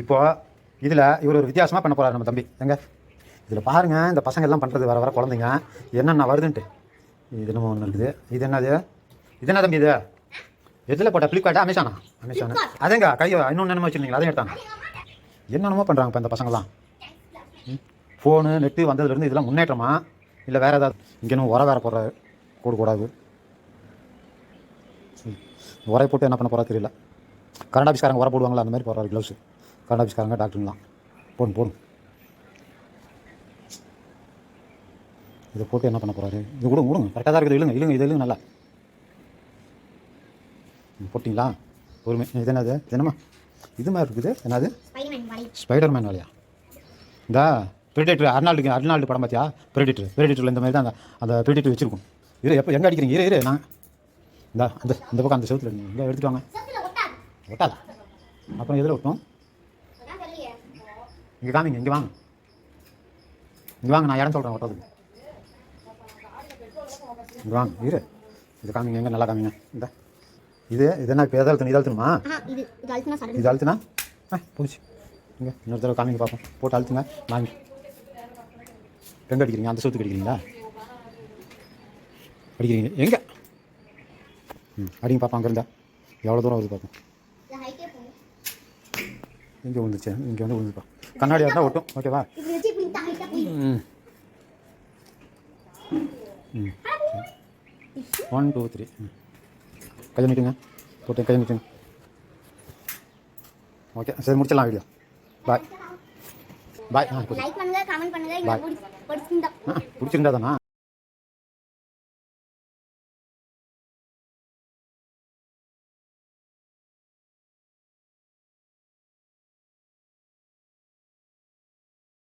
இப்போ இதில் இவர் ஒரு வித்தியாசமாக பண்ண போகிறார் நம்ம தம்பி. எங்க இதில் பாருங்கள், இந்த பசங்க எல்லாம் பண்ணுறது வர குழந்தைங்க என்னென்ன வருதுன்ட்டு. இது என்னமோ ஒன்று இருக்குது. இது என்னது? இது என்ன தம்பி? இது எதில் போட்டால் ஃப்ளிப்கார்ட்டா அமேசானா? அதேங்க கையோ இன்னொன்று என்னமோ வச்சுருந்தீங்களா? அதையும் எடுத்தாங்க. என்னென்னமோ பண்ணுறாங்க இப்போ இந்த பசங்கள்லாம். ஃபோனு நெட்டு வந்ததுலேருந்து இதெல்லாம் முன்னேற்றமா இல்லை வேறு ஏதாவது? இங்கே இன்னும் உரம் வேறு போடுற கூடாது. உரை போட்டு என்ன பண்ண போகிறா தெரியல. கரண்ட் ஆஃபீஸ்காரங்க உரம் போடுவாங்களா அந்த மாதிரி போடுறாரு க்ளவுஸு. கரண்ட் ஆஃபீஸ்காரங்க டாக்டருங்களாம் போடும். இதை போட்டு என்ன பண்ண போகிறாரு? இது விடுங்க கரெக்டாக தான் இருக்குது. இழுங்க நல்லா போட்டிங்களா? பொறுமை. இது என்னது? என்னம்மா இது மாதிரி இருக்குது? என்னது? ஸ்பைடர்மேன் வேலையா? இந்த ப்ரெடிட்டர் அர்னால்டு படம் பார்த்தியா? ப்ரெடிட்டரில் இந்த மாதிரி தான் அந்த ப்ரெடிட்டர் வச்சுருக்கும். எப்போ எங்கே அடிக்கிறீங்க? இரு நான் இந்த பக்கம் அந்த செவத்தில் இங்கே எடுத்துட்டு வாங்க. ஒட்டாதா? அப்புறம் எதில் ஒட்டும்? இங்கே காமிங்க. இங்கே வாங்க நான் இடம் சொல்கிறேன். ஒட்டாது. இங்கே வாங்க. இது காமிங்க. எங்கே நல்லா காமிங்க. இது என்ன இப்போ எதாவது அழுத்தணுமா? இது அழுத்துனா போச்சு. இங்கே இன்னொரு தடவை காமிங்க பார்ப்போம். போட்டு அழுத்துங்க. வாங்கி எங்கே அடிக்கிறீங்க? அந்த சொத்துக்கு அடிக்கிறீங்களா? அடிக்கிறீங்க எங்கே? அடிங்க பார்ப்போம். அங்கே இருந்தா எவ்வளோ தூரம் வருது பார்ப்போம். இங்கே விழுந்துச்சு. இங்கே வந்து விழுந்துப்பா. கண்ணாடியாக இருந்தால் ஒட்டும். ஓகேவா? 1 2 3 கையை நீட்டுங்க. போட்டு கையை நீட்டுங்க. ஓகே சரி, முடிச்சிடலாம் வீடியோ. பாய். லைக் பண்ணுங்க, கமெண்ட் பண்ணுங்க. பிடிச்சிருந்தா தானா?